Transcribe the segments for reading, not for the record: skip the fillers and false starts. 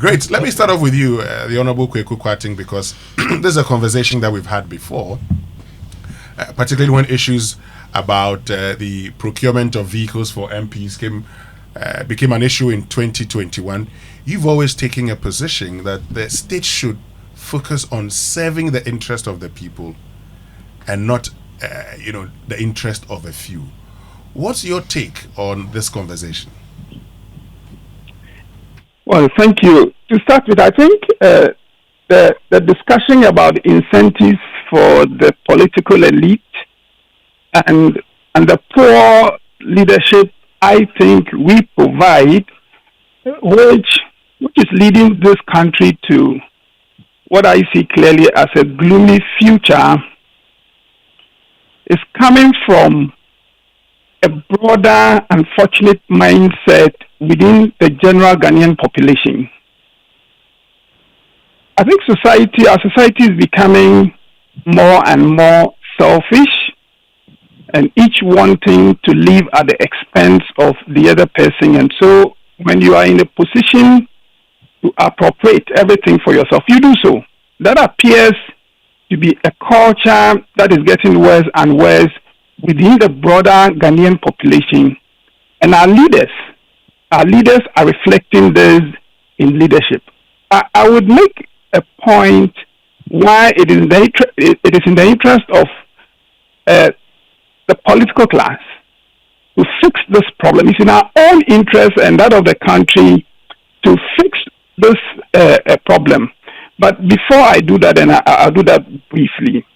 Great. Let me start off with you, the Honorable Kweku Kwating, because this is a conversation that we've had before, particularly when issues about the procurement of vehicles for MPs became an issue in 2021. You've always taken a position that the state should focus on serving the interest of the people and not, the interest of a few. What's your take on this conversation? Well, thank you. To start with, I think the discussion about incentives for the political elite and the poor leadership, I think we provide, which is leading this country to what I see clearly as a gloomy future, is coming from a broader, unfortunate mindset within the general Ghanaian population. I think our society is becoming more and more selfish, and each wanting to live at the expense of the other person. And so when you are in a position to appropriate everything for yourself, you do so. That appears to be a culture that is getting worse and worse within the broader Ghanaian population. And our leaders are reflecting this in leadership. I would make a point why it is in the interest of the political class to fix this problem. It's in our own interest and that of the country to fix this problem. But before I do that, and I'll do that briefly,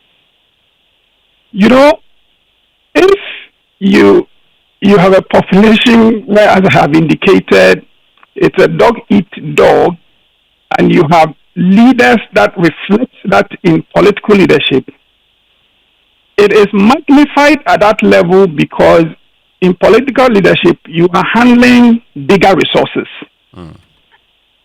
if you have a population where, as I have indicated, it's a dog-eat-dog, and you have leaders that reflect that in political leadership, it is magnified at that level because in political leadership, you are handling bigger resources.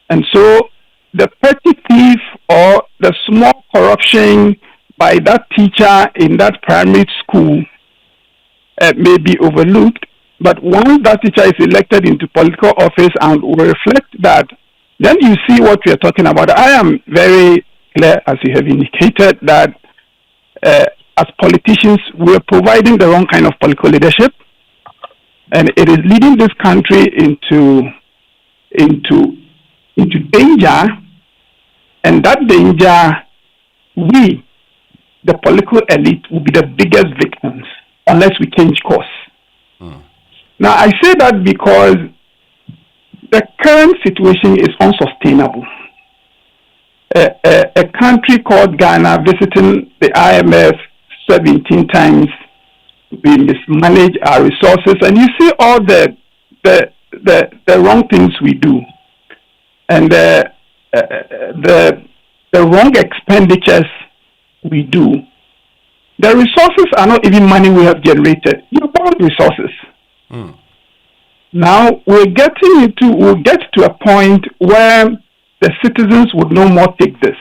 And so the petty thief or the small corruption by that teacher in that primary school may be overlooked, but once that teacher is elected into political office and will reflect that, then you see what we are talking about. I am very clear, as you have indicated, that as politicians, we are providing the wrong kind of political leadership, and it is leading this country into danger, and that danger, we, the political elite, will be the biggest victims unless we change course. Now, I say that because the current situation is unsustainable. A country called Ghana visiting the IMF 17 times, we mismanage our resources, and you see all the wrong things we do, and the wrong expenditures we do. The resources are not even money we have generated. You borrowed resources. Now we'll get to a point where the citizens would no more take this.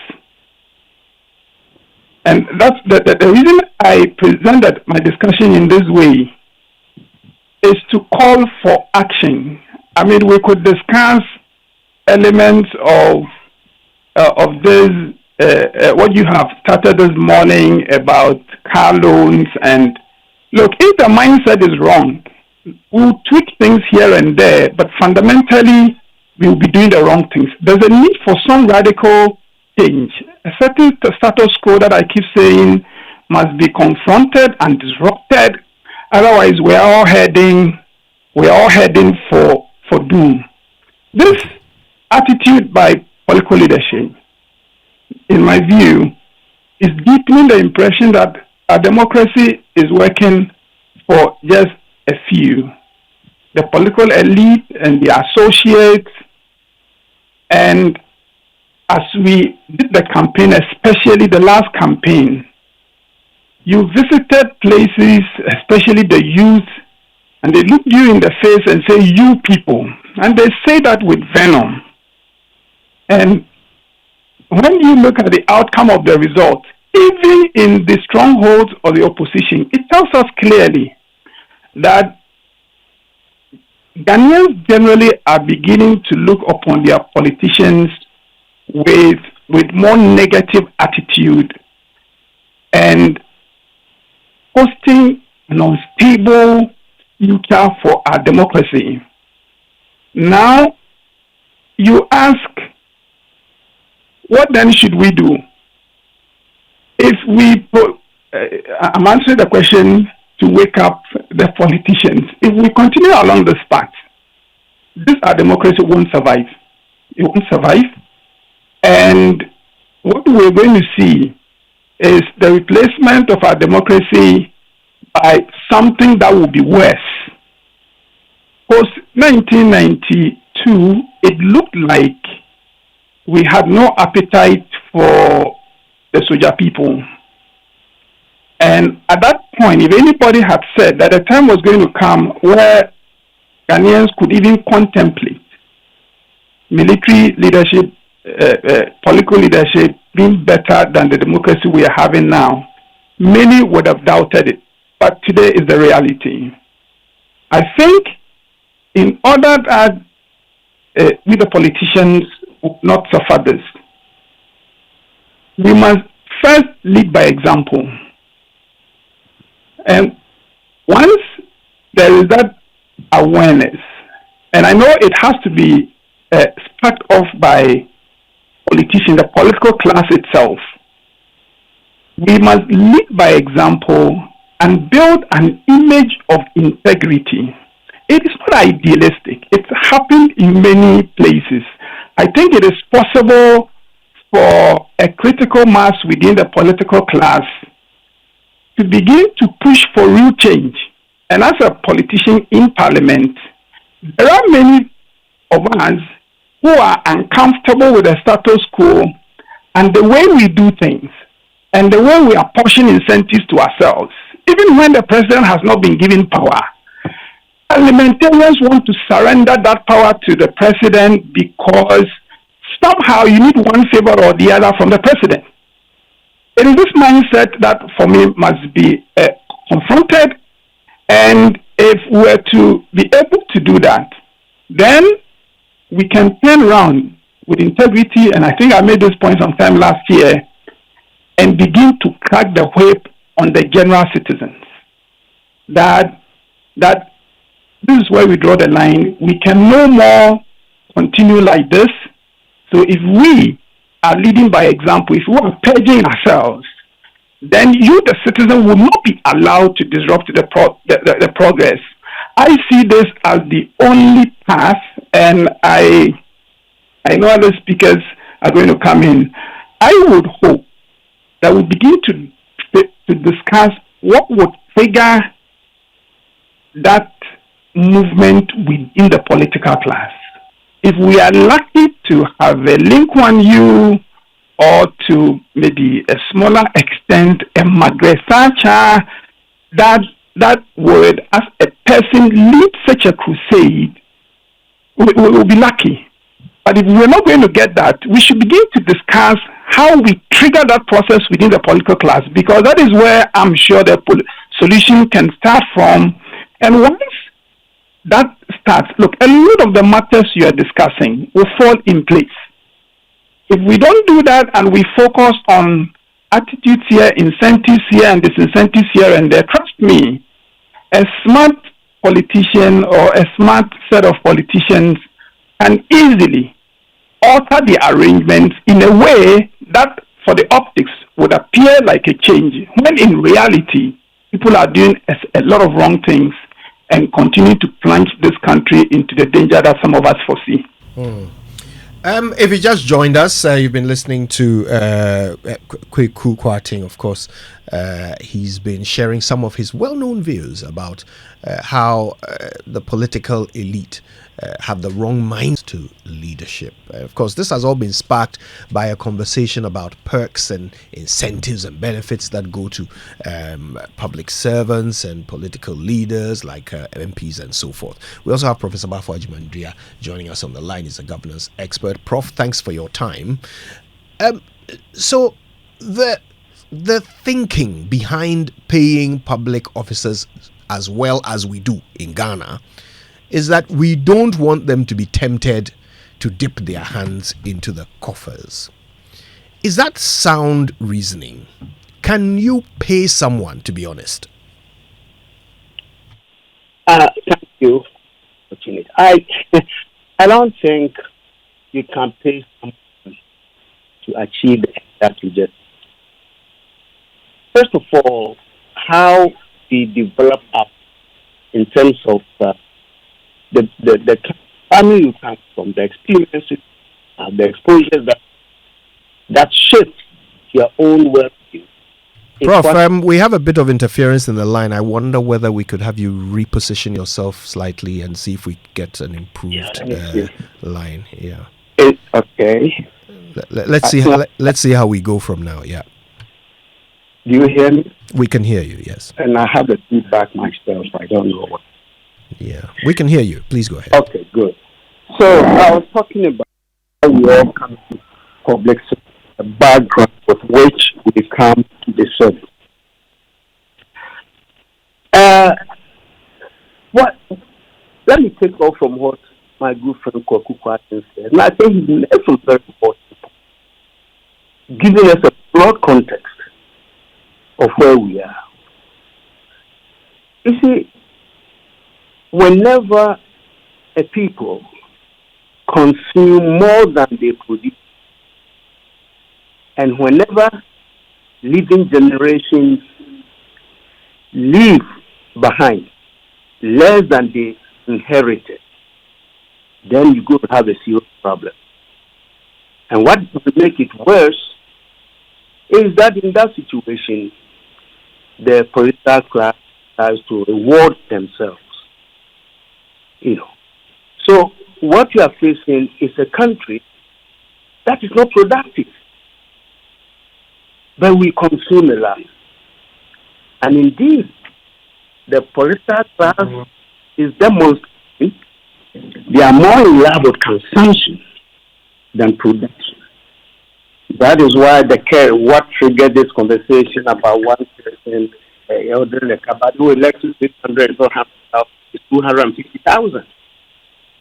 And that's the reason I presented my discussion in this way is to call for action. I mean, we could discuss elements of this, what you have started this morning about car loans. And look, if the mindset is wrong, we'll tweak things here and there, but fundamentally, we'll be doing the wrong things. There's a need for some radical change. A certain status quo that I keep saying must be confronted and disrupted. Otherwise, we're all heading for doom. This attitude by political leadership, in my view, is deepening the impression that our democracy is working for just a few, the political elite and the associates. And as we did the campaign, especially the last campaign, you visited places, especially the youth, and they look you in the face and say, "You people," and they say that with venom. And when you look at the outcome of the result, even in the strongholds of the opposition, it tells us clearly that Ghanaians generally are beginning to look upon their politicians with more negative attitude and posting an unstable future for our democracy. Now, you ask, what then should we do? If I'm answering the question to wake up the politicians. If we continue along this path, our democracy won't survive. It won't survive. And what we're going to see is the replacement of our democracy by something that will be worse. Post 1992, it looked like we had no appetite for the Soja people. And at that point, if anybody had said that a time was going to come where Ghanaians could even contemplate military leadership, political leadership being better than the democracy we are having now, many would have doubted it. But today is the reality. I think in order that we the politicians would not suffer this, we must first lead by example. And once there is that awareness, and I know it has to be sparked off by politicians, the political class itself, we must lead by example and build an image of integrity. It is not idealistic. It's happened in many places. I think it is possible for a critical mass within the political class to begin to push for real change. And as a politician in parliament, there are many of us who are uncomfortable with the status quo and the way we do things and the way we apportion incentives to ourselves. Even when the president has not been given power, parliamentarians want to surrender that power to the president because somehow you need one favor or the other from the president. It is this mindset that, for me, must be confronted. And if we're to be able to do that, then we can turn around with integrity, and I think I made this point sometime last year, and begin to crack the whip on the general citizens. That this is where we draw the line. We can no more continue like this. So if we are leading by example, if we are purging ourselves, then you, the citizen, will not be allowed to disrupt the progress. I see this as the only path, and I know other speakers are going to come in. I would hope that we begin to discuss what would trigger that movement within the political class. If we are lucky to have a Link-1U, or to maybe a smaller extent, a Margaret Thatcher, that would, as a person, lead such a crusade, we will be lucky. But if we're not going to get that, we should begin to discuss how we trigger that process within the political class, because that is where I'm sure the solution can start from. And once that starts, look, a lot of the matters you are discussing will fall in place. If we don't do that and we focus on attitudes here, incentives here, and disincentives here and there, trust me, a smart politician or a smart set of politicians can easily alter the arrangements in a way that for the optics would appear like a change, when in reality, people are doing a lot of wrong things and continue to plunge this country into the danger that some of us foresee. If you just joined us, you've been listening to Kweku Kwarteng, of course. He's been sharing some of his well-known views about how the political elite have the wrong minds to leadership. Of course, this has all been sparked by a conversation about perks and incentives and benefits that go to public servants and political leaders like MPs and so forth. We also have Professor Bafo Ajimandria joining us on the line. He's a governance expert. Prof, thanks for your time. So the thinking behind paying public officers as well as we do in Ghana is that we don't want them to be tempted to dip their hands into the coffers. Is that sound reasoning? Can you pay someone to be honest? Thank you. I I don't think you can pay someone to achieve exactly just. First of all, how we develop up in terms of the family you come from, the experiences, the exposures that shape your own well-being. Prof, we have a bit of interference in the line. I wonder whether we could have you reposition yourself slightly and see if we get an improved line. Yeah. Okay. Let's see. Let's see how we go from now. Yeah. Do you hear me? We can hear you. Yes. And I have the feedback myself. I don't know what. Yeah, we can hear you. Please go ahead. Okay, good. So I was talking about how we all come to public service, the background with which we come to the service. What? Let me take off from what my good friend Kwaku Kwatin said. And I think he's made some very important, giving us a broad context of where we are. You see, whenever a people consume more than they produce, and whenever living generations leave behind less than they inherited, then you're going to have a serious problem. And what will make it worse is that in that situation, the political class has to reward themselves. So what you are facing is a country that is not productive, but we consume a lot. And indeed, the political class is demonstrating they are more in love with consumption than production. That is why what triggered this conversation about one person ordering a cab who elected 600 or 250,000.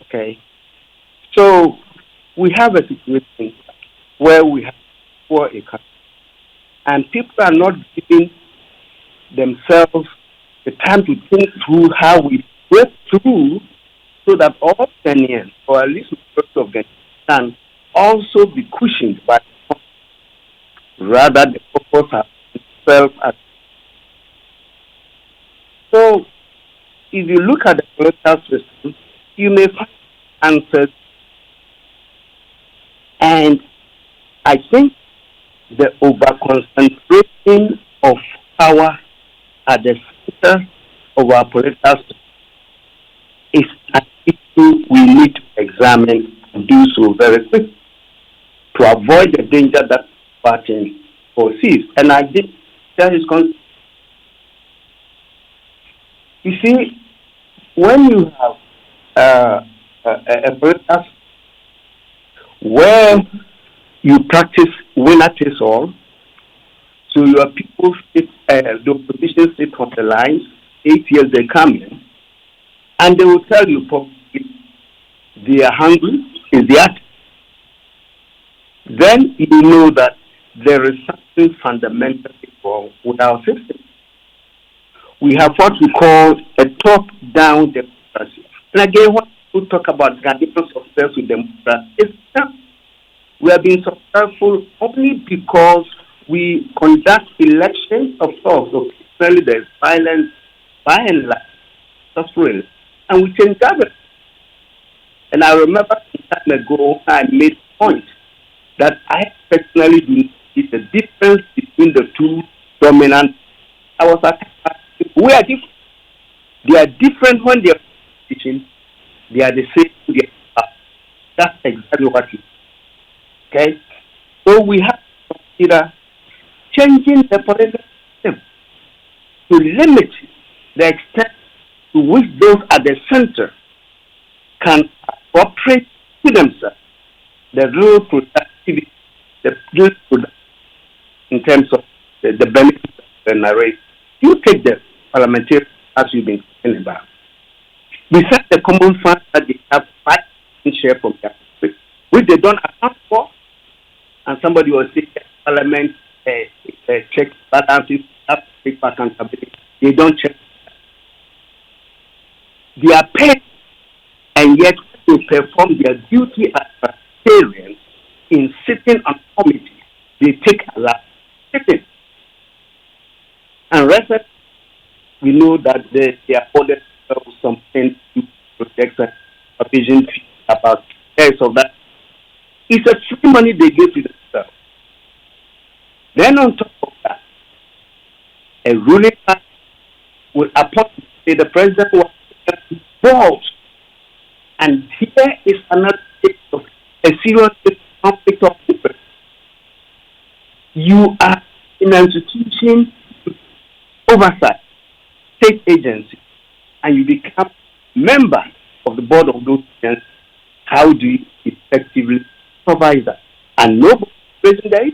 Okay, so we have a situation where we have poor economy, and people are not giving themselves the time to think through how we break through, so that all Kenyans, or at least most of them, can also be cushioned by rather the purpose of itself. So, if you look at the political system, you may find answers. And I think the over-concentration of power at the center of our political system is an issue we need to examine and do so very quickly to avoid the danger that party foresees. And I did tell his you see, when you have a political where you practice winner takes all, so your people sit, the opposition sit on the lines, 8 years they come in, and they will tell you probably they are hungry, is that? Then you know that there is something fundamentally wrong with our system. We have what we call a top-down democracy. And again, when people talk about Ghanaian success with democracy, it's not. We have been successful only because we conduct elections, of course. Occasionally there's violence, by and large, successful, and we change government. And I remember some time ago, I made a point that I personally see the difference between the two dominant. I was at we are different. They are different when they are teaching. They are the same. That's exactly what it is. Okay? So we have to consider changing the political system to limit the extent to which those at the center can operate to themselves. The real productivity, the real product in terms of the benefits of the narrative. You take the parliamentary as you've been talking about. Besides the common fund that they have 5% share from their profit, which they don't account for. And somebody was saying Parliament check balances, have to take accountability. They don't check. They are paid, and yet to perform their duty as parliamentarians in sitting on committees, they take a lot sitting. And rest, we know that they are ordered some projects and provision about cares of that. It's a free money they give to themselves. Then on top of that, a ruling party will appoint the president who involved. And here is another case of a serious conflict of interest. You are in an institution oversight, state agency, and you become member of the board of those agencies. How do you effectively provide that? And nobody is present there.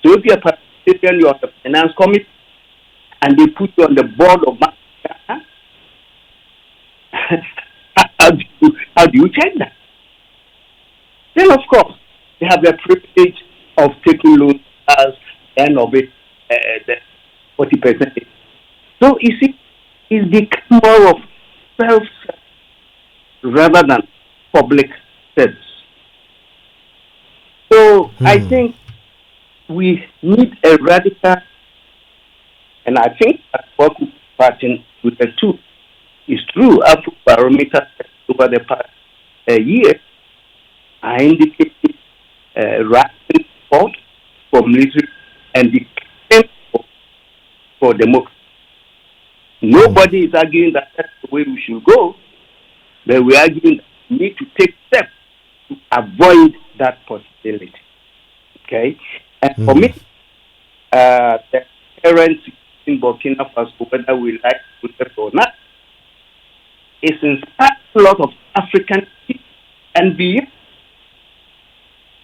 So if you are participating, you are the finance committee, and they put you on the board of management, how do you check that? Then, of course, they have the privilege of taking loans as end of it, the 40%. So, you see, it's become more of self rather than public service. So, I think we need a radical, and I think that what we're starting with the two is true. After barometer over the past year, I indicated rising support for military and the for democracy. Nobody is arguing that that's the way we should go, but we're arguing that we need to take steps to avoid that possibility. Okay? And for me, the current in Burkina Faso, whether we like it or not, is inspired a lot of African people and beyond.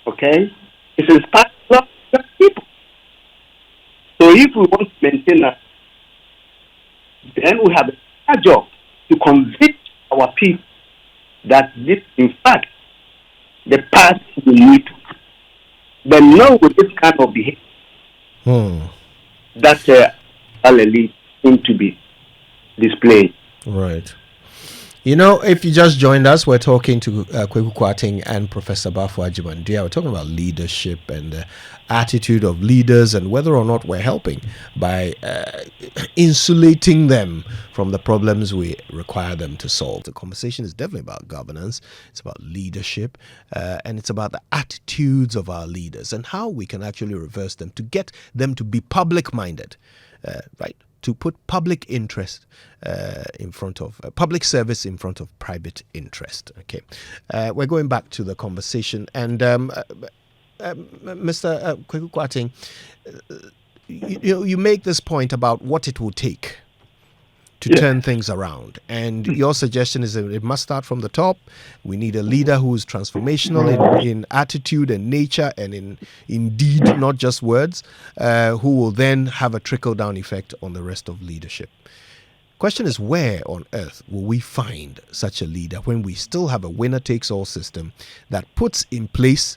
Okay? It's inspired a lot of people. So if we want to maintain that, then we have a job to convince our people that this, in fact, the path we need to. But now with this kind of behavior, that elite seem to be displayed. Right. You know, if you just joined us, we're talking to Kweku Kwarteng and Professor Bafo Ajimandia. We're talking about leadership and the attitude of leaders and whether or not we're helping by insulating them from the problems we require them to solve. The conversation is definitely about governance. It's about leadership, and it's about the attitudes of our leaders and how we can actually reverse them to get them to be public-minded, right? To put public interest in front of public service in front of private interest. Okay, we're going back to the conversation, and Mr. Kweku Kwarteng, you make this point about what it will take to turn things around, and your suggestion is that it must start from the top. We need a leader who is transformational in attitude and nature and in deed, not just words, who will then have a trickle-down effect on the rest of leadership. Question is, where on earth will we find such a leader when we still have a winner-takes-all system that puts in place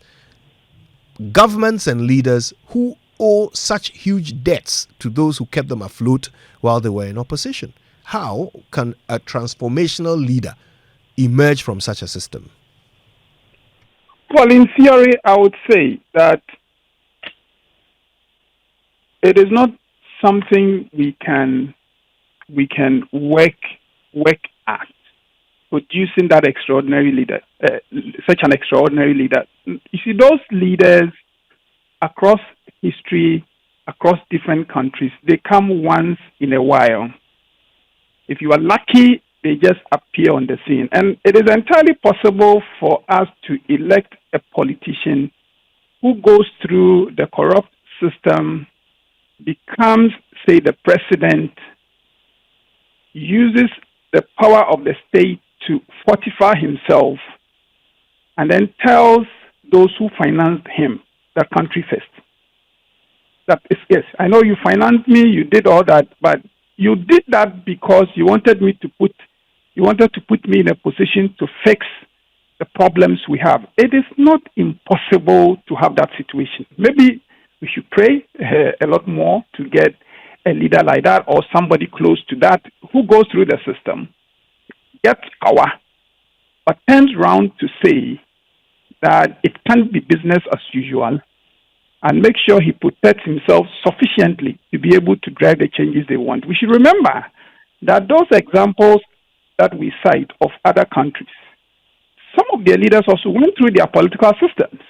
governments and leaders who owe such huge debts to those who kept them afloat while they were in opposition? How can a transformational leader emerge from such a system? Well, in theory, I would say that it is not something we can work at, producing that extraordinary leader, such an extraordinary leader. You see, those leaders across history, across different countries, they come once in a while. If you are lucky, they just appear on the scene. And it is entirely possible for us to elect a politician who goes through the corrupt system, becomes, say, the president, uses the power of the state to fortify himself, and then tells those who financed him, the country first. That is, yes, I know you financed me, you did all that, but you did that because you wanted to put me in a position to fix the problems we have. It is not impossible to have that situation. Maybe we should pray a lot more to get a leader like that or somebody close to that who goes through the system, gets power, but turns around to say that it can't be business as usual, and make sure he protects himself sufficiently to be able to drive the changes they want. We should remember that those examples that we cite of other countries, some of their leaders also went through their political systems.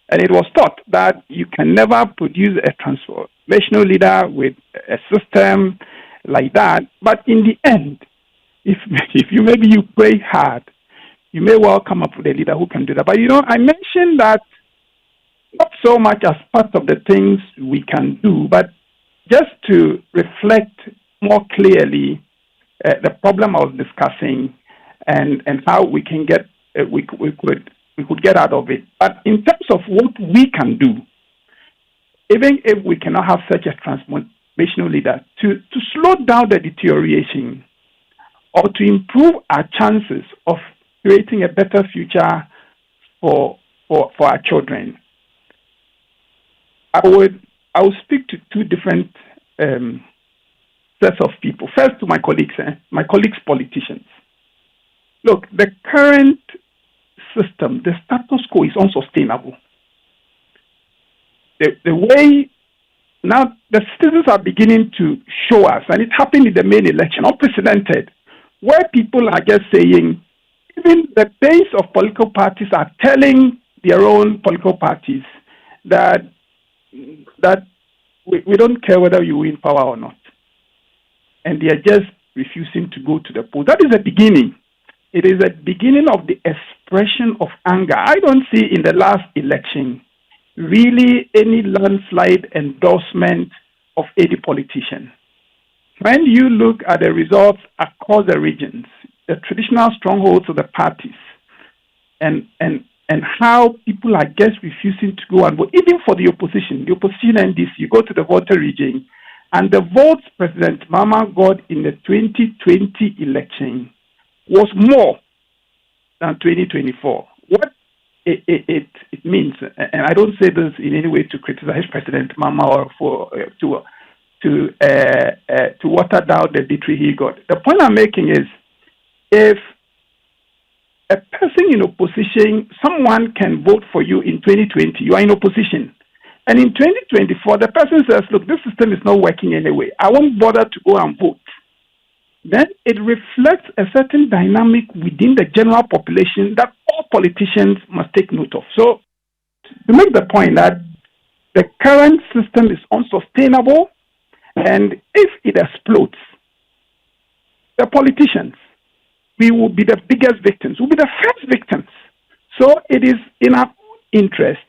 And it was thought that you can never produce a transformational leader with a system like that. But in the end, if you pray hard, you may well come up with a leader who can do that. But I mentioned that not so much as part of the things we can do, but just to reflect more clearly the problem I was discussing and how we can get we could get out of it. But in terms of what we can do, even if we cannot have such a transformational leader, to slow down the deterioration or to improve our chances of creating a better future for our children, I will speak to two different sets of people. First, to my colleagues politicians. Look, the current system, the status quo is unsustainable. The way now the citizens are beginning to show us, and it happened in the main election, unprecedented, where people are just saying, even the base of political parties are telling their own political parties that we don't care whether you win power or not. And they are just refusing to go to the polls. That is the beginning. It is a beginning of the expression of anger. I don't see in the last election really any landslide endorsement of any politician. When you look at the results across the regions, the traditional strongholds of the parties, and how people are just refusing to go and vote, even for the opposition NDC, you go to the voter region, and the votes President Mahama got in the 2020 election was more than 2024. What it means, and I don't say this in any way to criticize President Mahama or to water down the victory he got. The point I'm making is, if a person in opposition, someone can vote for you in 2020, you are in opposition. And in 2024, the person says, look, this system is not working anyway. I won't bother to go and vote. Then it reflects a certain dynamic within the general population that all politicians must take note of. So, to make the point that the current system is unsustainable, and if it explodes, the politicians, we will be the biggest victims, we'll be the first victims. So it is in our interest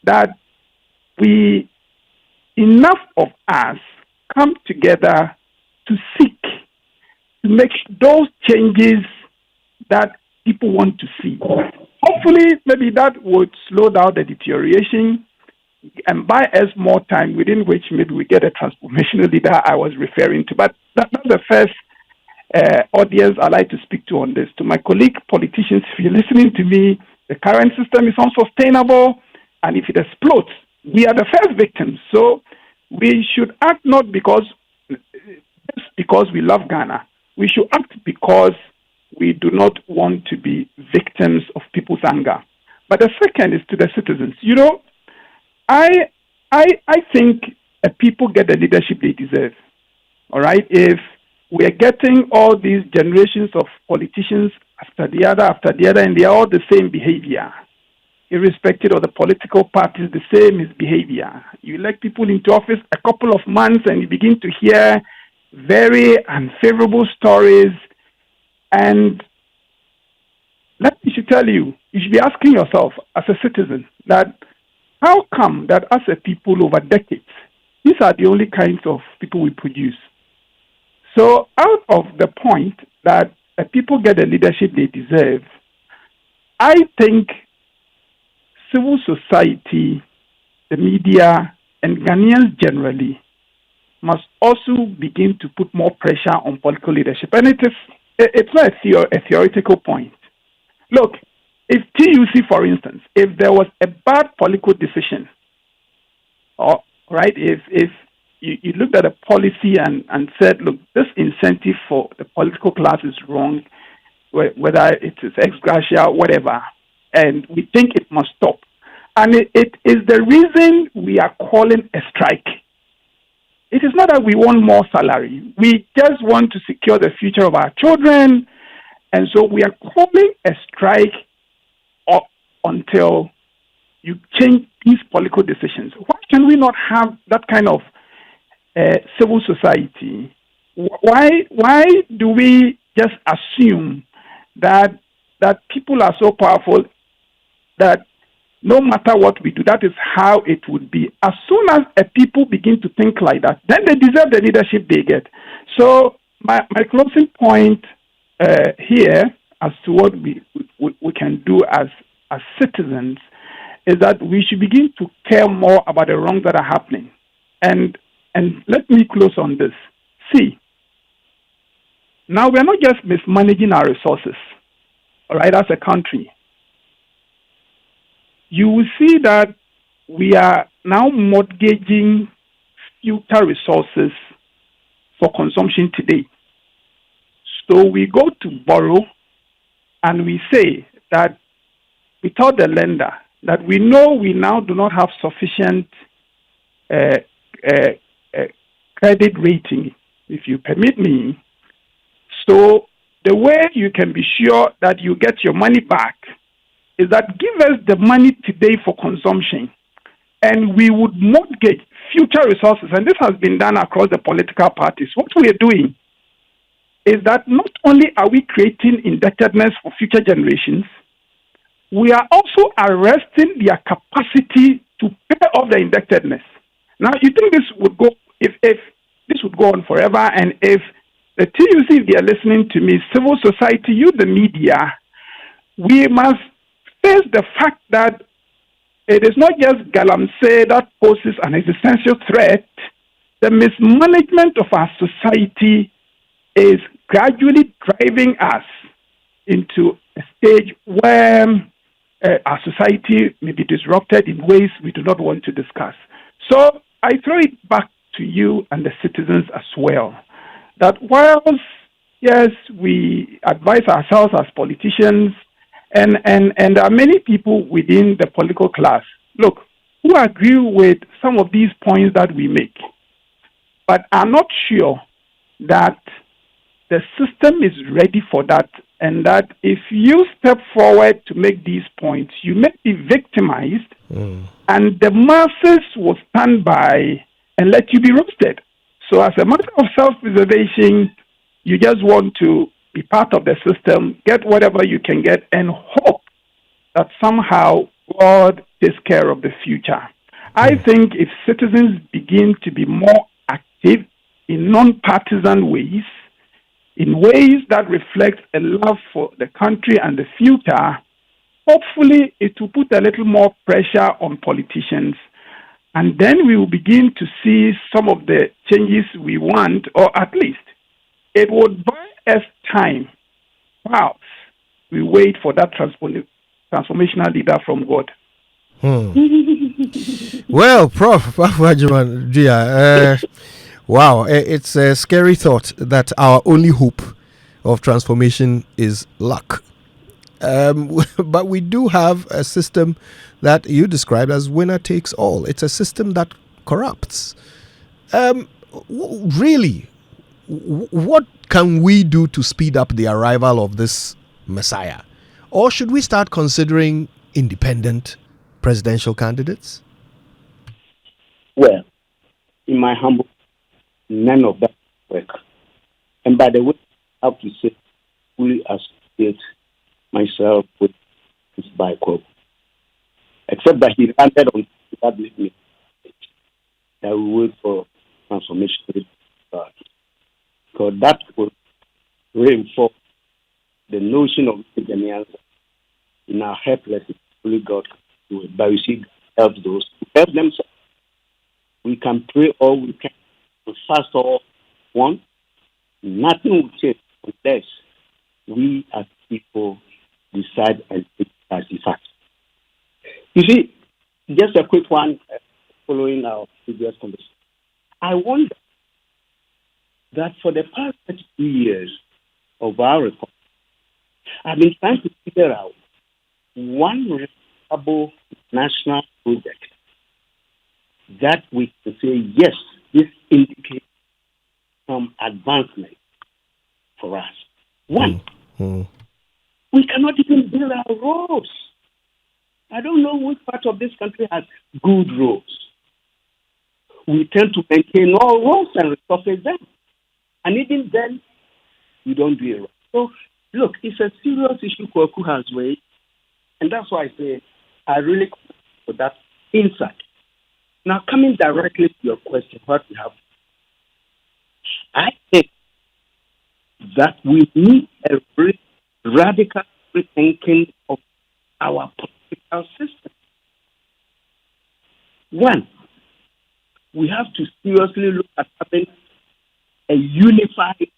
that enough of us come together to seek to make those changes that people want to see. Hopefully, maybe that would slow down the deterioration and buy us more time within which maybe we get a transformational leader I was referring to. But that's the first audience I'd like to speak to on this. To my colleague politicians, if you're listening to me, the current system is unsustainable, and if it explodes, we are the first victims. So we should act not just because we love Ghana. We should act because we do not want to be victims of people's anger. But the second is to the citizens. I think people get the leadership they deserve. All right? If we are getting all these generations of politicians after the other, and they are all the same behavior, irrespective of the political parties, the same is behavior. You elect people into office a couple of months and you begin to hear very unfavorable stories. And let me should tell you, you should be asking yourself as a citizen that how come that as a people over decades, these are the only kinds of people we produce. So out of the point that people get the leadership they deserve, I think civil society, the media, and Ghanaians generally must also begin to put more pressure on political leadership. And it's not a theoretical point. Look, if TUC, for instance, if there was a bad political decision, or right, if you looked at a policy and said, look, this incentive for the political class is wrong, whether it is ex gratia, whatever, and we think it must stop. And it is the reason we are calling a strike. It is not that we want more salary. We just want to secure the future of our children. And so we are calling a strike until you change these political decisions. Why can we not have that kind of civil society? Why do we just assume that people are so powerful that no matter what we do, that is how it would be? As soon as a people begin to think like that, then they deserve the leadership they get. So my closing point here as to what we can do as citizens is that we should begin to care more about the wrongs that are happening. And let me close on this. See, now we are not just mismanaging our resources, all right, as a country. You will see that we are now mortgaging future resources for consumption today. So we go to borrow and we say that we tell the lender that we know we now do not have sufficient credit rating, if you permit me. So the way you can be sure that you get your money back is that give us the money today for consumption, and we would mortgage future resources. And this has been done across the political parties. What we are doing is that not only are we creating indebtedness for future generations, we are also arresting their capacity to pay off the indebtedness. Now, you think this would go, if this would go on forever, and if the TUC, if they are listening to me, civil society, you, the media, we must face the fact that it is not just Galamsey that poses an existential threat. The mismanagement of our society is gradually driving us into a stage where our society may be disrupted in ways we do not want to discuss. So I throw it back to you and the citizens as well, that whilst, yes, we advise ourselves as politicians, and there are many people within the political class, look, who agree with some of these points that we make, but are not sure that the system is ready for that, and that if you step forward to make these points, you may be victimized, and the masses will stand by and let you be roasted. So as a matter of self-preservation, you just want to be part of the system, get whatever you can get, and hope that somehow God takes care of the future. I think if citizens begin to be more active in non-partisan ways, in ways that reflect a love for the country and the future, hopefully it will put a little more pressure on politicians. And then we will begin to see some of the changes we want, or at least it would buy us time whilst we wait for that transformational leader from God. Well, Prof. Wajuman, wow, it's a scary thought that our only hope of transformation is luck. But we do have a system that you described as winner takes all. It's a system that corrupts. Really, what can we do to speed up the arrival of this Messiah? Or should we start considering independent presidential candidates? Well, in my humble, none of that work. And by the way, I have to say, fully associate myself with this Bible, except that he landed on that me that we wait for transformation to God, because that will reinforce the notion of Ghanaians in our helplessness. Only God can do it, but we see help those who help themselves. We can pray all we can, fast all one. Nothing will change unless we as people decide and take as the fact. You see, just a quick one following our previous conversation. I wonder that for the past 32 years of our report, I've been trying to figure out one reliable national project that we can say, yes, this indicates some advancement for us. One, we cannot even build our roads. I don't know which part of this country has good roads. We tend to maintain all roads and resurface them. And even then, we don't do it right. So, look, it's a serious issue Kwaku has raised. And that's why I say I really come for that insight. Now, coming directly to your question, what we have, I think that we need a very radical rethinking of our political system. One, we have to seriously look at having a unified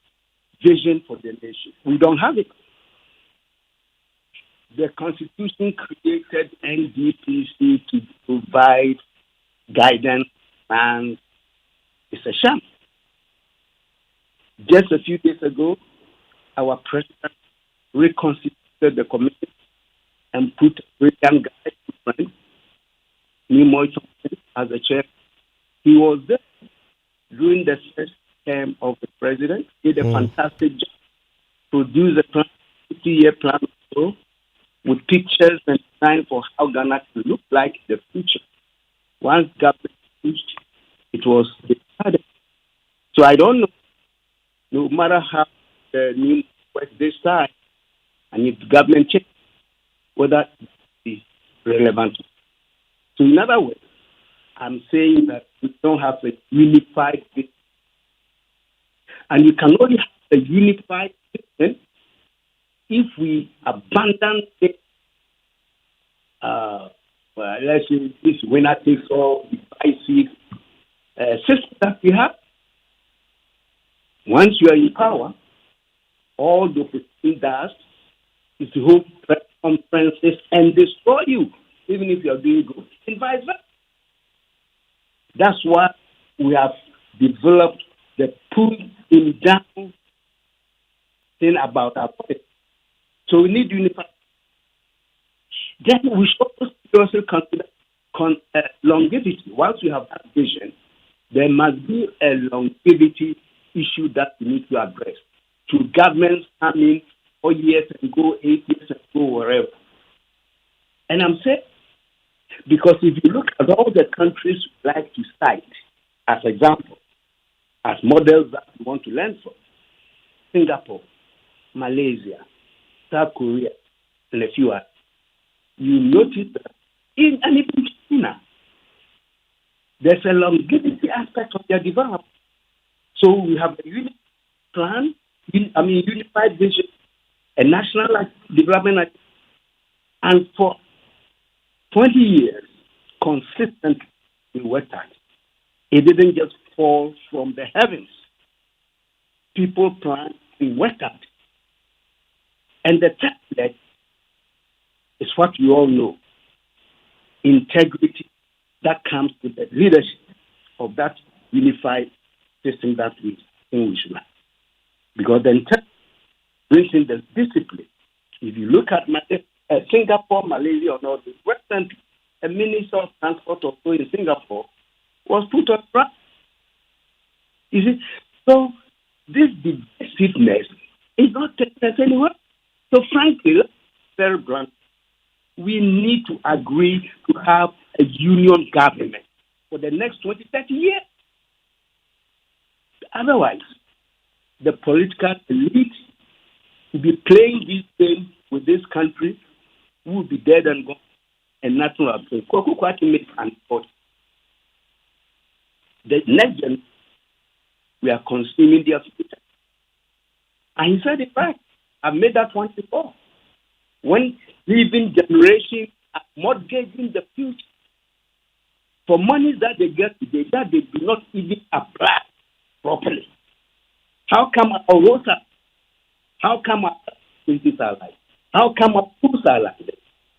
vision for the nation. We don't have it. The Constitution created NDPC to provide guidance, and it's a sham. Just a few days ago, our president reconstituted the committee and put a brilliant guy, friend, Nimoy Thompson, as a chair. He was there during the first term of the president, did a fantastic job, produced a 50-year plan with pictures and design for how Ghana can look like in the future. Once government changed, it was decided. So I don't know, no matter how the new work this time, and if the government changes, whether it is relevant. So in other words, I'm saying that we don't have a unified system. And you can only have a unified system if we abandon the, let's say, this winner takes all, divisive system that we have. Once you are in power, all the opposition does is to hold press conferences and destroy you, even if you are doing good, and vice versa. That's why we have developed the pull-in down thing about our politics. So we need unified. Then we should also consider longevity. Once we have that vision, there must be a longevity issue that we need to address. Should governments come in 4 years and go, 8 years and go, wherever? And I'm saying, because if you look at all the countries we like to cite as examples, as models that we want to learn from, Singapore, Malaysia, South Korea, and a few others, you notice that in and even China, there's a longevity aspect of their development. So we have a unified plan, unified vision, a national development, and for 20 years, consistently, we worked at it. It didn't just fall from the heavens. People planned and worked at it. And the template is what you all know. Integrity that comes with the leadership of that unified system that we think we should have. Because then brings in the discipline. If you look at Singapore, Malaysia, or all the Western, a minister of transport or so in Singapore was put on trial. You see, so this divisiveness is not taking us anywhere. So frankly, very blunt, we need to agree to have a union government for the next 20, 30 years. Otherwise, the political elite will be playing this game with this country, who will be dead and gone, and nothing will happen. Kwaku Kwati makes an effort. The next generation, we are consuming their future. And he said it right. I've made that point before. When living generations are mortgaging the future for money that they get today that they do not even apply properly. How come our roads are? How come our cities are like? How come our schools are like this?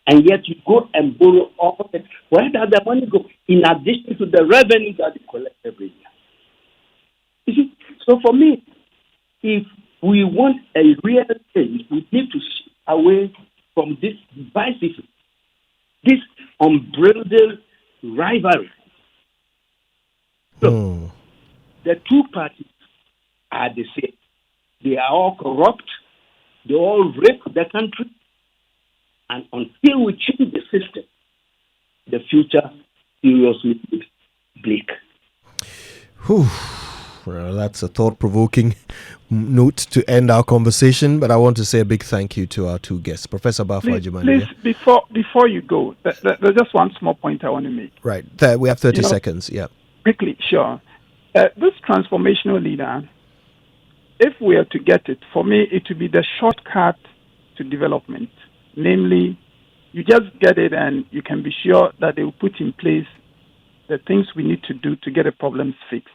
And yet you go and borrow all of it. Where does the money go? In addition to the revenue that you collect every year. You see, so for me, if we want a real change, we need to shift away from this divisiveness, this unbridled rivalry. So the two parties are the same. They are all corrupt. They all rape the country. And until we change the system, the future seriously looks bleak. Whew. Well, that's a thought-provoking note to end our conversation, but I want to say a big thank you to our two guests. Professor Bafo Ajimani. Please, before you go, there's just one small point I want to make. Right. We have 30 seconds. Yeah. Quickly, sure. This transformational leader, if we are to get it, for me, it will be the shortcut to development. Namely, you just get it and you can be sure that they will put in place the things we need to do to get the problems fixed.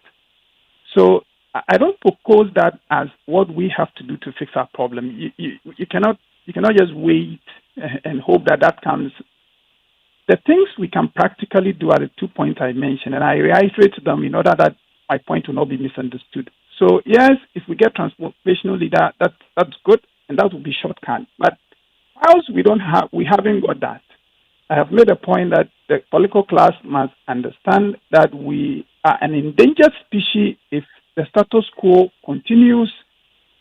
So I don't propose that as what we have to do to fix our problem. You cannot just wait and hope that comes. The things we can practically do are the 2 points I mentioned, and I reiterate them in order that my point will not be misunderstood. So yes, if we get transformational leader, that's good, and that will be shortcut. But whilst we haven't got that, I have made a point that the political class must understand that we are an endangered species if the status quo continues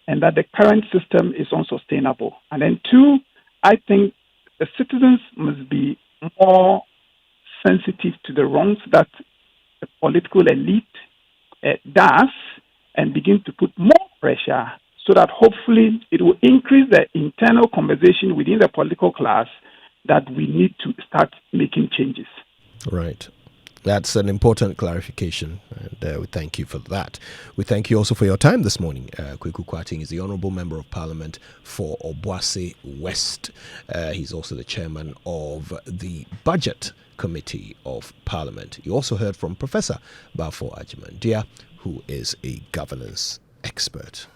and that the current system is unsustainable. And then two, I think the citizens must be more sensitive to the wrongs that the political elite does and begin to put more pressure so that hopefully it will increase the internal conversation within the political class that we need to start making changes. Right. That's an important clarification, and we thank you for that. We thank you also for your time this morning. Kweku Kwarteng is the Honourable Member of Parliament for Obuasi West. He's also the Chairman of the Budget Committee of Parliament. You also heard from Professor Bafo Ajimani, who is a governance expert.